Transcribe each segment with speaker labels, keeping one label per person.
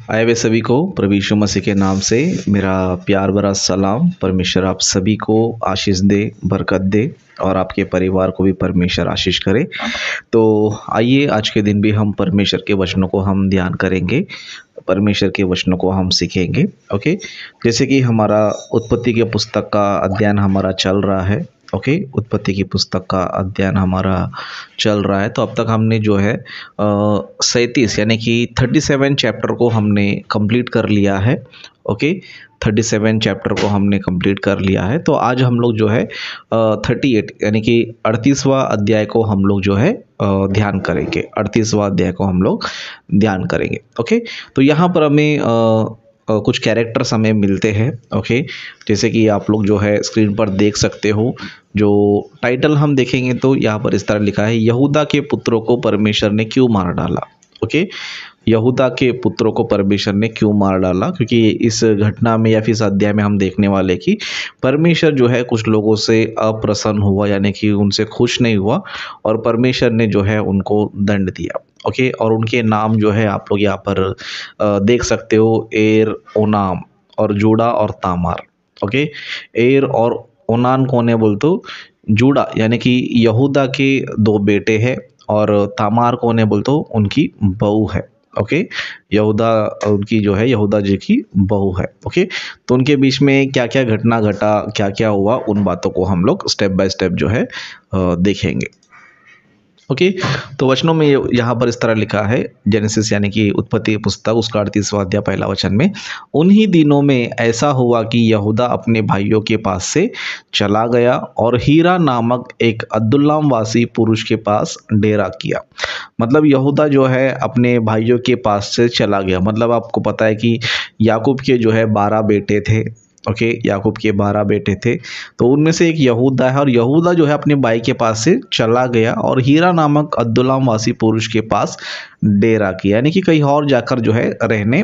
Speaker 1: आए हुए सभी को प्रभु यीशु मसीह के नाम से मेरा प्यार भरा सलाम। परमेश्वर आप सभी को आशीष दे, बरकत दे और आपके परिवार को भी परमेश्वर आशीष करे। तो आइए आज के दिन भी हम परमेश्वर के वचनों को हम ध्यान करेंगे, परमेश्वर के वचनों को हम सीखेंगे। ओके, जैसे कि हमारा उत्पत्ति के पुस्तक का अध्ययन हमारा चल रहा है। ओके, उत्पत्ति की पुस्तक का अध्ययन हमारा चल रहा है। तो अब तक हमने जो है 37 यानी कि 37 चैप्टर को हमने कंप्लीट कर लिया है। ओके, 37 चैप्टर को हमने कंप्लीट कर लिया है। तो आज हम लोग जो है 38 यानी कि 38वां अध्याय को हम लोग जो है ध्यान करेंगे। 38वां अध्याय को हम लोग ध्यान करेंगे। ओके, तो यहाँ पर हमें कुछ कैरेक्टर्स हमें मिलते हैं। ओके, जैसे कि आप लोग जो है स्क्रीन पर देख सकते हो। जो टाइटल हम देखेंगे तो यहाँ पर इस तरह लिखा है, यहूदा के पुत्रों को परमेश्वर ने क्यों मार डाला। ओके, यहूदा के पुत्रों को परमेश्वर ने क्यों मार डाला, क्योंकि इस घटना में या फिर इस अध्याय में हम देखने वाले कि परमेश्वर जो है कुछ लोगों से अप्रसन्न हुआ, यानी कि उनसे खुश नहीं हुआ और परमेश्वर ने जो है उनको दंड दिया। ओके, और उनके नाम जो है आप लोग यहाँ पर देख सकते हो, एर, ओनाम और जूड़ा और तामार। ओके, एर और ओनान कौन है बोल तो जूड़ा यानी कि यहूदा के दो बेटे हैं, और तामार कौन है बोल तो उनकी बहू है। ओके, यहूदा उनकी जो है यहूदा जी की बहू है। ओके, तो उनके बीच में क्या क्या घटना घटा, क्या क्या हुआ, उन बातों को हम लोग स्टेप बाय स्टेप जो है देखेंगे। ओके, तो वचनों में यहाँ पर इस तरह लिखा है, जेनेसिस यानी कि उत्पत्ति पुस्तक उसका 38वां अध्याय पहला वचन में, उन्हीं दिनों में ऐसा हुआ कि यहूदा अपने भाइयों के पास से चला गया और हीरा नामक एक अदुल्लाम वासी पुरुष के पास डेरा किया। मतलब यहूदा जो है अपने भाइयों के पास से चला गया। मतलब आपको पता है कि याकूब के जो है 12 बेटे थे। ओके, याकूब के 12 बेटे थे, तो उनमें से एक यहूदा है, और यहूदा जो है अपने भाई के पास से चला गया और हीरा नामक अब्दुल्लाम वासी पुरुष के पास डेरा किया, यानी कि कहीं और जाकर जो है रहने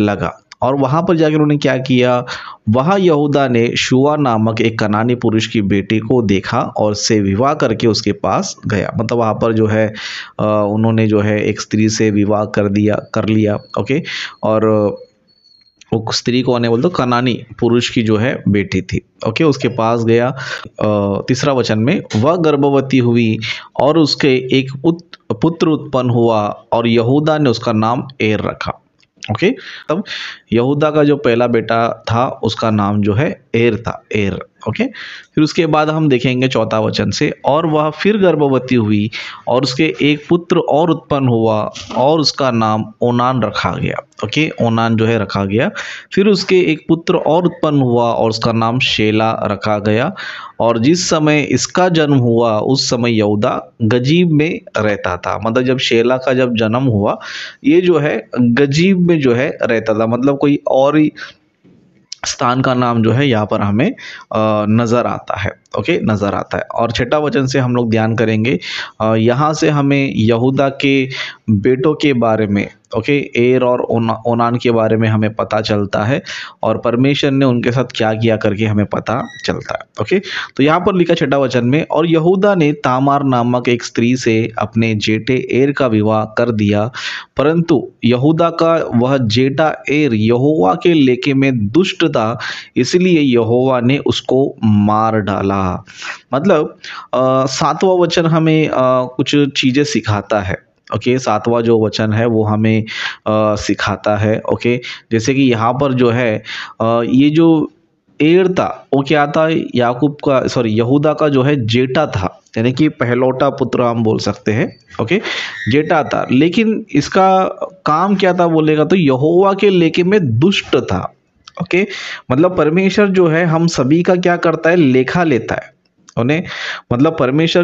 Speaker 1: लगा। और वहां पर जाकर उन्होंने क्या किया, वहां यहूदा ने शुआ नामक एक कनानी पुरुष की बेटी को देखा और से विवाह करके उसके पास गया। मतलब वहां पर जो है उन्होंने जो है एक स्त्री से विवाह कर लिया। ओके, और वो स्त्री कौन है बोल तो कनानी पुरुष की जो है बेटी थी। ओके, उसके पास गया। तीसरा वचन में, वह गर्भवती हुई और उसके एक पुत्र उत्पन्न हुआ और यहूदा ने उसका नाम एर रखा। ओके, तब यहूदा का जो पहला बेटा था उसका नाम जो है एर था, एर। ओके, फिर उसके बाद हम देखेंगे चौथा वचन से, और वह फिर गर्भवती हुई और उसके एक पुत्र और उत्पन्न हुआ और उसका नाम ओनान रखा गया। ओके, ओनान जो है रखा गया। फिर उसके एक पुत्र और उत्पन्न हुआ और उसका नाम शेला रखा गया। और जिस समय इसका जन्म हुआ उस समय यहूदा गजीब में रहता था। मतलब जब शेला का जब जन्म हुआ, ये जो है गजीब में जो है रहता था। मतलब कोई और ही स्थान का नाम जो है यहाँ पर हमें नज़र आता है। ओके, नज़र आता है। और छठा वचन से हम लोग ध्यान करेंगे, यहाँ से हमें यहूदा के बेटों के बारे में, ओके, एर और ओनान के बारे में हमें पता चलता है, और परमेश्वर ने उनके साथ क्या किया करके हमें पता चलता है। ओके, तो यहाँ पर लिखा छठा वचन में, और यहूदा ने तामार नामक एक स्त्री से अपने जेठे एर का विवाह कर दिया, परंतु यहूदा का वह जेठा एर यहोवा के लेके में दुष्ट था, इसलिए यहोवा ने उसको मार डाला। मतलब 7वां वचन हमें कुछ चीज़ें सिखाता है। ओके, 7वां जो वचन है वो हमें सिखाता है। ओके, जैसे कि यहाँ पर जो है ये जो एर था वो क्या था, याकूब का यहूदा का जो है जेठा था, यानी कि पहलौटा पुत्र हम बोल सकते हैं। ओके, जेठा था, लेकिन इसका काम क्या था बोलेगा तो यहोवा के लेके में दुष्ट था। ओके, मतलब परमेश्वर जो है हम सभी का क्या करता है, लेखा लेता है उन्हें। मतलब परमेश्वर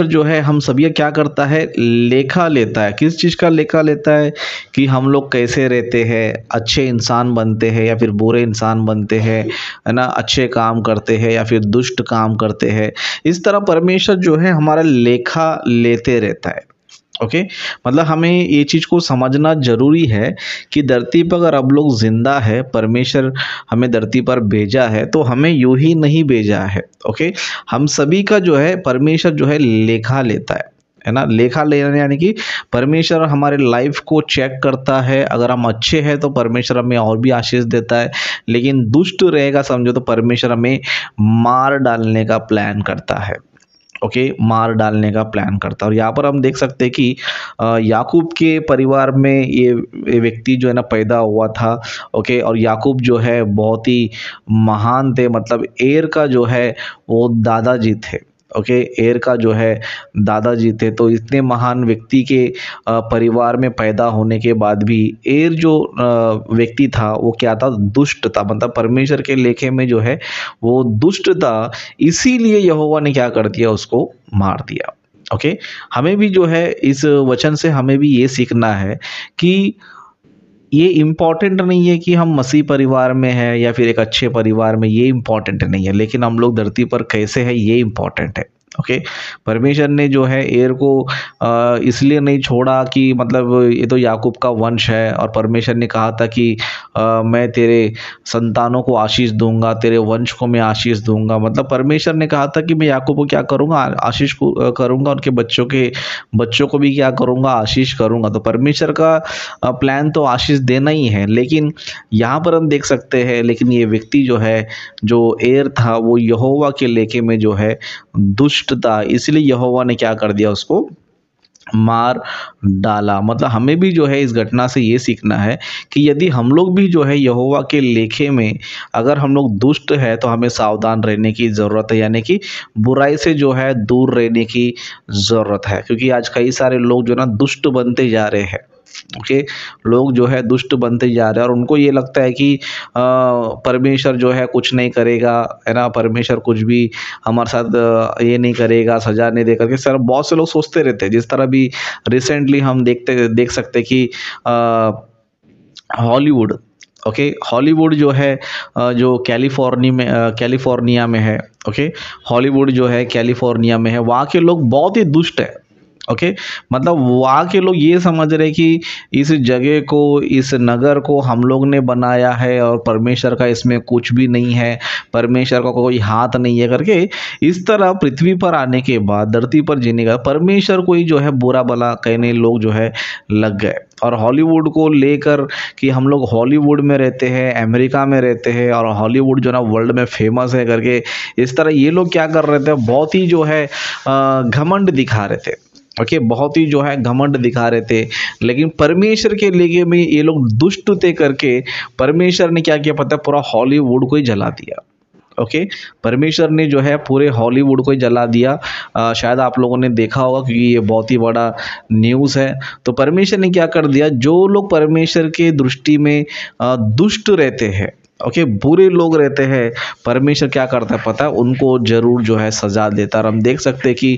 Speaker 1: जो है हम सभी का क्या करता है, लेखा लेता है। किस चीज़ का लेखा लेता है, कि हम लोग कैसे रहते हैं, अच्छे इंसान बनते हैं या फिर बुरे इंसान बनते हैं, है ना, अच्छे काम करते हैं या फिर दुष्ट काम करते हैं। इस तरह परमेश्वर जो है हमारा लेखा लेते रहता है। ओके, मतलब हमें ये चीज़ को समझना जरूरी है कि धरती पर अगर अब लोग जिंदा है, परमेश्वर हमें धरती पर भेजा है, तो हमें यूं ही नहीं भेजा है। ओके, हम सभी का जो है परमेश्वर जो है लेखा लेता है है ना। लेखा लेना यानी कि परमेश्वर हमारे लाइफ को चेक करता है, अगर हम अच्छे हैं तो परमेश्वर हमें और भी आशीष देता है, लेकिन दुष्ट रहेगा समझो तो परमेश्वर हमें मार डालने का प्लान करता है। ओके, मार डालने का प्लान करता है। और यहाँ पर हम देख सकते हैं कि याकूब के परिवार में ये व्यक्ति जो है ना पैदा हुआ था। ओके, और याकूब जो है बहुत ही महान थे, मतलब एर का जो है वो दादाजी थे। ओके, एर का जो है दादाजी थे। तो इतने महान व्यक्ति के परिवार में पैदा होने के बाद भी एर जो व्यक्ति था वो क्या था, दुष्ट था, मतलब परमेश्वर के लेखे में जो है वो दुष्ट था। इसीलिए यहोवा ने क्या कर दिया, उसको मार दिया। ओके, हमें भी जो है इस वचन से हमें भी ये सीखना है कि ये इम्पॉर्टेंट नहीं है कि हम मसीह परिवार में हैं या फिर एक अच्छे परिवार में, ये इम्पॉर्टेंट नहीं है, लेकिन हम लोग धरती पर कैसे हैं ये इम्पॉर्टेंट है। ओके, परमेश्वर ने जो है एर को इसलिए नहीं छोड़ा कि मतलब ये तो याकूब का वंश है, और परमेश्वर ने कहा था कि मैं तेरे संतानों को आशीष दूंगा, तेरे वंश को मैं आशीष दूंगा। मतलब परमेश्वर ने कहा था कि मैं याकूब को क्या करूंगा, आशीष को करूंगा, उनके बच्चों को भी क्या करूंगा, आशीष करूंगा। तो परमेश्वर का प्लान तो आशीष देना ही है, लेकिन यहाँ पर हम देख सकते हैं, लेकिन ये व्यक्ति जो है, जो एर था, वो यहोवा के लेखे में जो है दुष्ट था, इसलिए यहोवा ने क्या कर दिया, उसको मार डाला। मतलब हमें भी जो है इस घटना से ये सीखना है कि यदि हम लोग भी जो है यहोवा के लेखे में अगर हम लोग दुष्ट है तो हमें सावधान रहने की ज़रूरत है, यानी कि बुराई से जो है दूर रहने की ज़रूरत है, क्योंकि आज कई सारे लोग जो ना दुष्ट बनते जा रहे हैं। ओके, लोग जो है दुष्ट बनते जा रहे हैं, और उनको ये लगता है कि परमेश्वर जो है कुछ नहीं करेगा, है ना, परमेश्वर कुछ भी हमारे साथ ये नहीं करेगा, सजा नहीं दे करके। सर बहुत से लोग सोचते रहते हैं। जिस तरह भी रिसेंटली हम देख सकते हैं कि हॉलीवुड, ओके, हॉलीवुड जो है जो कैलिफोर्निया में है। ओके, हॉलीवुड जो है कैलिफोर्निया में है, वहाँ के लोग बहुत ही दुष्ट है। ओके, मतलब वहाँ के लोग ये समझ रहे कि इस जगह को, इस नगर को हम लोग ने बनाया है और परमेश्वर का इसमें कुछ भी नहीं है, परमेश्वर का कोई हाथ नहीं है करके। इस तरह पृथ्वी पर आने के बाद, धरती पर जीने का, परमेश्वर को ही जो है बुरा भला कहने लोग जो है लग गए। और हॉलीवुड को लेकर कि हम लोग हॉलीवुड में रहते हैं, अमेरिका में रहते हैं, और हॉलीवुड जो ना वर्ल्ड में फेमस है करके, इस तरह ये लोग क्या कर रहे थे, बहुत ही जो है घमंड दिखा रहे थे। ओके, बहुत ही जो है घमंड दिखा रहे थे, लेकिन परमेश्वर के लिए में ये लोग दुष्ट थे करके परमेश्वर ने क्या किया पता है, पूरा हॉलीवुड को ही जला दिया। ओके, परमेश्वर ने जो है पूरे हॉलीवुड को ही जला दिया। शायद आप लोगों ने देखा होगा क्योंकि ये बहुत ही बड़ा न्यूज़ है। तो परमेश्वर ने क्या कर दिया, जो लोग परमेश्वर के दृष्टि में दुष्ट रहते हैं, ओके, बुरे लोग रहते हैं, परमेश्वर क्या करता है पता है, उनको जरूर जो है सजा देता है। और हम देख सकते हैं कि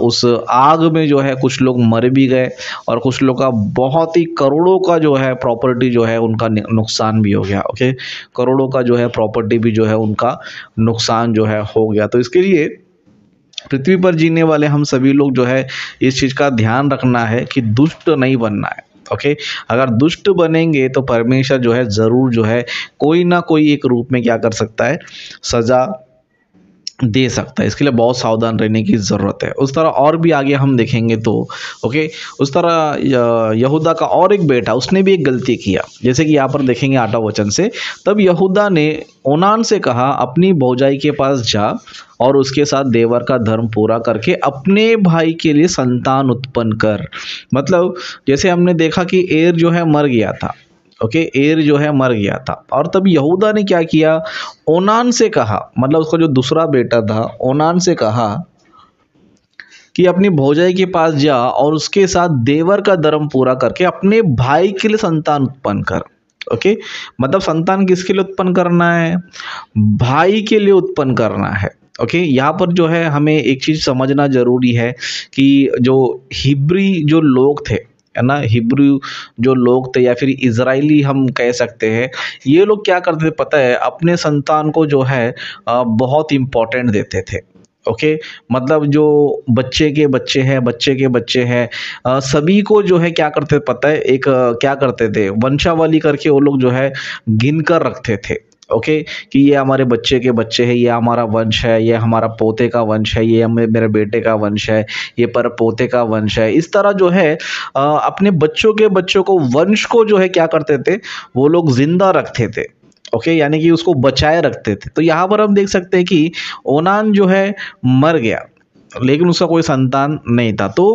Speaker 1: उस आग में जो है कुछ लोग मर भी गए, और कुछ लोग का बहुत ही करोड़ों का जो है प्रॉपर्टी जो है उनका नुकसान भी हो गया। ओके, करोड़ों का जो है प्रॉपर्टी भी जो है उनका नुकसान जो है हो गया। तो इसके लिए पृथ्वी पर जीने वाले हम सभी लोग जो है इस चीज़ का ध्यान रखना है कि दुष्ट नहीं बनना है। ओके, अगर दुष्ट बनेंगे तो परमेश्वर जो है ज़रूर जो है कोई ना कोई एक रूप में क्या कर सकता है, सज़ा दे सकता है। इसके लिए बहुत सावधान रहने की ज़रूरत है। उस तरह और भी आगे हम देखेंगे तो ओके, उस तरह यहूदा का और एक बेटा, उसने भी एक गलती किया, जैसे कि यहाँ पर देखेंगे 8वां वचन से। तब यहूदा ने ओनान से कहा, अपनी भौजाई के पास जा और उसके साथ देवर का धर्म पूरा करके अपने भाई के लिए संतान उत्पन्न कर। मतलब जैसे हमने देखा कि एर जो है मर गया था। ओके, एर जो है मर गया था, और तब यहूदा ने क्या किया, ओनान से कहा, मतलब उसका जो दूसरा बेटा था, ओनान से कहा कि अपनी भौजाई के पास जा और उसके साथ देवर का धर्म पूरा करके अपने भाई के लिए संतान उत्पन्न कर। ओके, मतलब संतान किसके लिए उत्पन्न करना है, भाई के लिए उत्पन्न करना है। ओके, यहाँ पर जो है हमें एक चीज़ समझना जरूरी है कि जो हिब्री जो लोग थे, है ना, हिब्रू जो लोग थे या फिर इजराइली हम कह सकते हैं, ये लोग क्या करते थे पता है, अपने संतान को जो है बहुत इम्पोर्टेंट देते थे। ओके, मतलब जो बच्चे के बच्चे हैं, सभी को जो है क्या करते पता है, एक क्या करते थे, वंशावली करके वो लोग जो है गिन कर रखते थे। ओके, कि ये हमारे बच्चे के बच्चे हैं, ये हमारा वंश है, ये हमारा पोते का वंश है, ये मेरे बेटे का वंश है, ये पर पोते का वंश है। इस तरह जो है अपने बच्चों के बच्चों को, वंश को जो है क्या करते थे, वो लोग जिंदा रखते थे। ओके, यानी कि उसको बचाए रखते थे। तो यहाँ पर हम देख सकते हैं कि ओनान जो है मर गया, लेकिन उसका कोई संतान नहीं था। तो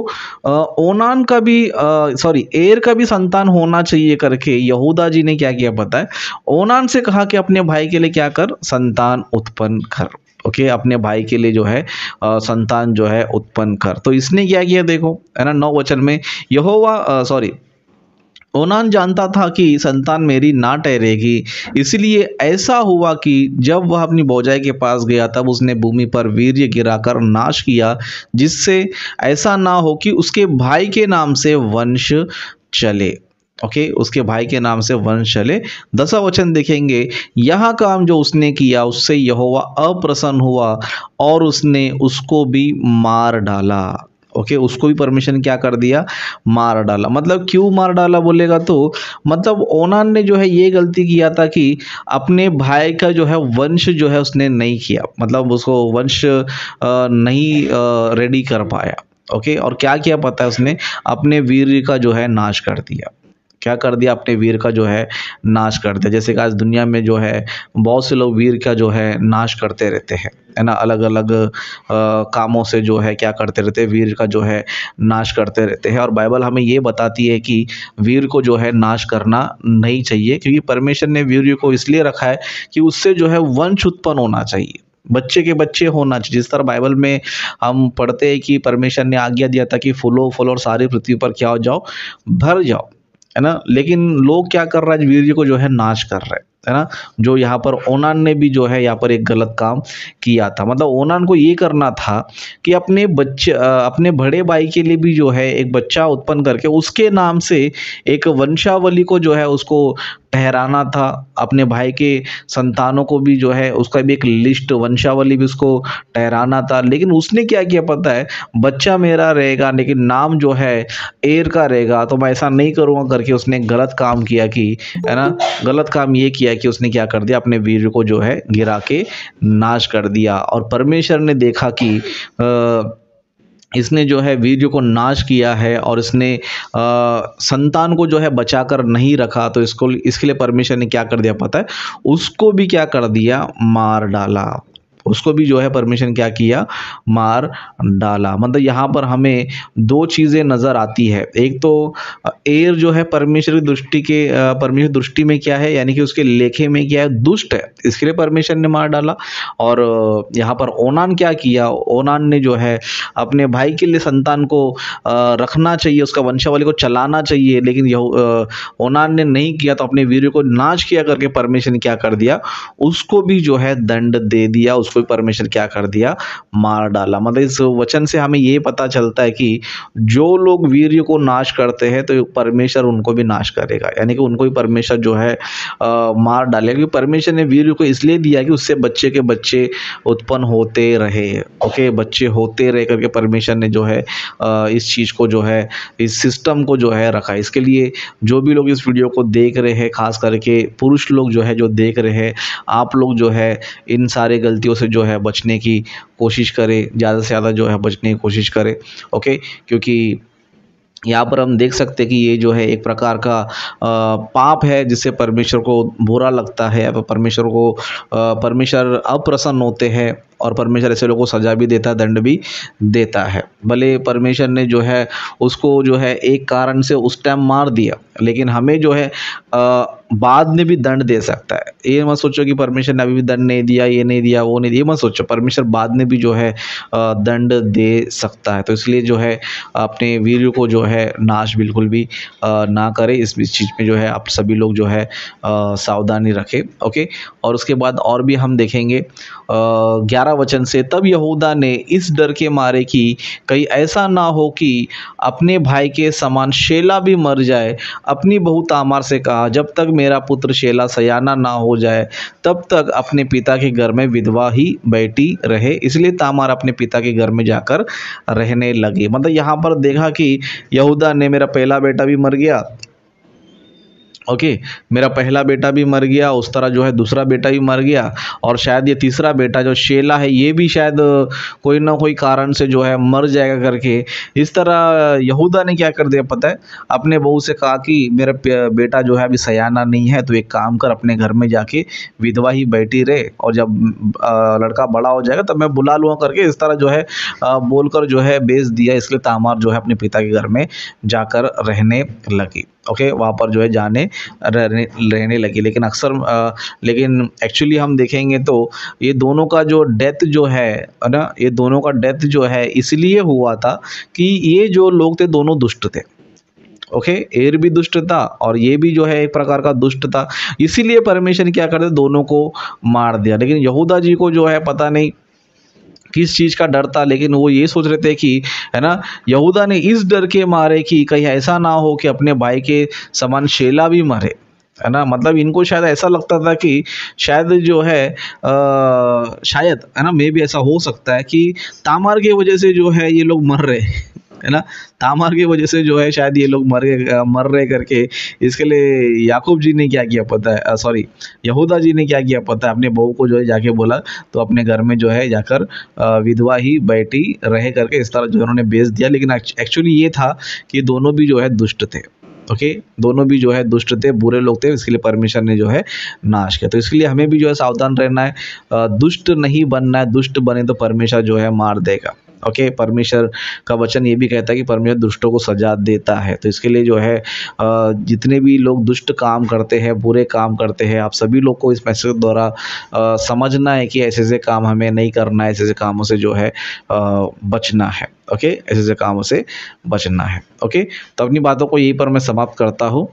Speaker 1: ओनान का भी सॉरी एर का भी संतान होना चाहिए करके यहूदा जी ने क्या किया पता है, ओनान से कहा कि अपने भाई के लिए क्या कर, संतान उत्पन्न कर। ओके, अपने भाई के लिए जो है संतान जो है उत्पन्न कर। तो इसने क्या किया देखो, है ना, 9 वचन में, यहोवा सॉरी ओनान जानता था कि संतान मेरी ना ठहरेगी, इसलिए ऐसा हुआ कि जब वह अपनी भौजाई के पास गया तब उसने भूमि पर वीर्य गिराकर नाश किया, जिससे ऐसा ना हो कि उसके भाई के नाम से वंश चले। ओके, उसके भाई के नाम से वंश चले। 10वां वचन देखेंगे, यह काम जो उसने किया उससे यहोवा अप्रसन्न हुआ और उसने उसको भी मार डाला। ओके, उसको भी परमिशन क्या कर दिया, मार डाला। मतलब क्यों मार डाला बोलेगा तो, मतलब ओनान ने जो है ये गलती किया था कि अपने भाई का जो है वंश जो है उसने नहीं किया, मतलब उसको वंश नहीं रेडी कर पाया। ओके, और क्या किया पता है, उसने अपने वीर का जो है नाश कर दिया। क्या कर दिया, अपने वीर का जो है नाश कर दिया। जैसे कि आज दुनिया में जो है बहुत से लोग वीर का जो है नाश करते रहते हैं, है ना, अलग अलग कामों से जो है क्या करते रहते हैं, वीर का जो है नाश करते रहते हैं। और बाइबल हमें ये बताती है कि वीर को जो है नाश करना नहीं चाहिए, क्योंकि परमेश्वर ने वीर को इसलिए रखा है कि उससे जो है वंश उत्पन्न होना चाहिए, बच्चे के बच्चे होना चाहिए। जिस तरह बाइबल में हम पढ़ते हैं कि परमेश्वर ने आज्ञा दिया था कि फूलो फल और सारी पृथ्वी पर क्या हो जाओ, भर जाओ, है ना, लेकिन लोग क्या कर रहा है, वीर्य को जो है नाश कर रहे हैं, है ना। जो यहाँ पर ओनान ने भी जो है यहाँ पर एक गलत काम किया था। मतलब ओनान को ये करना था कि अपने बच्चे अपने बड़े भाई के लिए भी जो है एक बच्चा उत्पन्न करके उसके नाम से एक वंशावली को जो है उसको ठहराना था। अपने भाई के संतानों को भी जो है उसका भी एक लिस्ट, वंशावली भी उसको ठहराना था। लेकिन उसने क्या किया पता है, बच्चा मेरा रहेगा लेकिन नाम जो है एर का रहेगा, तो मैं ऐसा नहीं करूँगा करके उसने गलत काम किया कि, है ना, गलत काम ये किया कि उसने क्या कर दिया, अपने वीर को जो है गिरा के नाश कर दिया। और परमेश्वर ने देखा कि इसने जो है वीर्य को नाश किया है और इसने संतान को जो है बचाकर नहीं रखा, तो इसको इसके लिए परमेश्वर ने क्या कर दिया पता है, उसको भी क्या कर दिया, मार डाला। उसको भी जो है परमेश्वर क्या किया, मार डाला। मतलब यहाँ पर हमें 2 चीज़ें नज़र आती है। एक तो एर जो है परमेश्वर की दृष्टि के परमेश्वर दृष्टि में क्या है, यानी कि उसके लेखे में क्या है, दुष्ट है, इसके लिए परमेश्वर ने मार डाला। और यहाँ पर ओनान क्या किया, ओनान ने जो है अपने भाई के लिए संतान को रखना चाहिए, उसका वंशावली को चलाना चाहिए, लेकिन ओनान ने नहीं किया, तो अपने वीर को नाश किया करके परमेश्वर ने क्या कर दिया, उसको भी जो है दंड दे दिया, उसको भी परमेश्वर क्या कर दिया, मार डाला। मतलब इस वचन से हमें ये पता चलता है कि जो लोग वीर को नाश करते हैं तो परमेश्वर उनको भी नाश करेगा, यानी कि उनको भी परमेश्वर जो है मार डालेगा। क्योंकि परमेश्वर ने वीर को इसलिए दिया कि उससे बच्चे के बच्चे उत्पन्न होते रहे। ओके, बच्चे होते रहे करके परमेश्वर ने जो है इस चीज़ को जो है, इस सिस्टम को जो है रखा। इसके लिए जो भी लोग इस वीडियो को देख रहे हैं, खास करके पुरुष लोग जो है जो देख रहे हैं, आप लोग जो है इन सारे गलतियों से जो है बचने की कोशिश करें, ज़्यादा से ज़्यादा जो है बचने की कोशिश करें। ओके, क्योंकि यहाँ पर हम देख सकते हैं कि ये जो है एक प्रकार का पाप है, जिससे परमेश्वर को बुरा लगता है, परमेश्वर को परमेश्वर अप्रसन्न होते हैं और परमेश्वर ऐसे लोगों को सजा भी देता है, दंड भी देता है। भले परमेश्वर ने जो है उसको जो है एक कारण से उस टाइम मार दिया, लेकिन हमें जो है बाद में भी दंड दे सकता है। ये मत सोचो कि परमेश्वर ने अभी भी दंड नहीं दिया, ये नहीं दिया, वो नहीं दिया, ये मत सोचो, परमेश्वर बाद में भी जो है दंड दे सकता है। तो इसलिए जो है अपने वीर को जो है नाश बिल्कुल भी ना करें। इस चीज़ में जो है आप सभी लोग जो है सावधानी रखें। ओके, और उसके बाद और भी हम देखेंगे 11 वचन से, तब यहूदा ने इस डर के मारे कि कहीं ऐसा ना हो कि अपने भाई के समान शेला भी मर जाए, अपनी बहू तामार से कहा, जब तक मेरा पुत्र शेला सयाना ना हो जाए तब तक अपने पिता के घर में विधवा ही बैठी रहे। इसलिए तामार अपने पिता के घर में जाकर रहने लगी। मतलब यहाँ पर देखा कि यहूदा ने, मेरा पहला बेटा भी मर गया ओके, मेरा पहला बेटा भी मर गया, उस तरह जो है दूसरा बेटा भी मर गया, और शायद ये तीसरा बेटा जो शेला है ये भी शायद कोई ना कोई कारण से जो है मर जाएगा करके। इस तरह यहूदा ने क्या कर दिया पता है, अपने बहू से कहा कि मेरा बेटा जो है अभी सयाना नहीं है, तो एक काम कर, अपने घर में जाके विधवा ही बैठी रहे, और जब लड़का बड़ा हो जाएगा तब मैं बुला लूँगा करके। इस तरह जो है बोलकर जो है बेच दिया। इसलिए तामार जो है अपने पिता के घर में जाकर रहने लगी। ओके, वहाँ पर जो है रहने लगी। लेकिन अक्सर लेकिन एक्चुअली हम देखेंगे तो ये दोनों का जो डेथ जो है ना, ये दोनों का डेथ जो है इसलिए हुआ था कि ये जो लोग थे दोनों दुष्ट थे। ओके, एर भी दुष्ट था और ये भी जो है एक प्रकार का दुष्ट था, इसीलिए परमेश्वर ने क्या कर दिया, दोनों को मार दिया। लेकिन यहूदा जी को जो है पता नहीं किस चीज़ का डर था, लेकिन वो ये सोच रहे थे कि, है ना, यहूदा ने इस डर के मारे कि कहीं ऐसा ना हो कि अपने भाई के समान शेला भी मरे, है ना। मतलब इनको शायद ऐसा लगता था कि शायद जो है शायद, है ना, मे भी ऐसा हो सकता है कि तामार की वजह से जो है ये लोग मर रहे है ना, तामार की वजह से जो है शायद ये लोग मर रहे करके। इसके लिए याकूब जी ने क्या किया पता है, सॉरी, यहूदा जी ने क्या किया पता है, अपने बहू को जो है जाके बोला, तो अपने घर में जो है जाकर विधवा ही बैठी रहे करके इस तरह जो उन्होंने बेच दिया। लेकिन एक्चुअली ये था कि दोनों भी जो है दुष्ट थे। ओके, दोनों भी जो है दुष्ट थे, बुरे लोग थे, इसके लिए परमेश्वर ने जो है नाश किया। तो इसके लिए हमें भी जो है सावधान रहना है, दुष्ट नहीं बनना है। दुष्ट बने तो परमेश्वर जो है मार देगा। ओके, परमेश्वर का वचन ये भी कहता है कि परमेश्वर दुष्टों को सजा देता है। तो इसके लिए जो है जितने भी लोग दुष्ट काम करते हैं, बुरे काम करते हैं, आप सभी लोग को इस मैसेज द्वारा समझना है कि ऐसे ऐसे काम हमें नहीं करना है, ऐसे ऐसे कामों से जो है बचना है। ओके, ऐसे ऐसे कामों से बचना है। ओके, तो अपनी बातों को यहीं पर मैं समाप्त करता हूँ।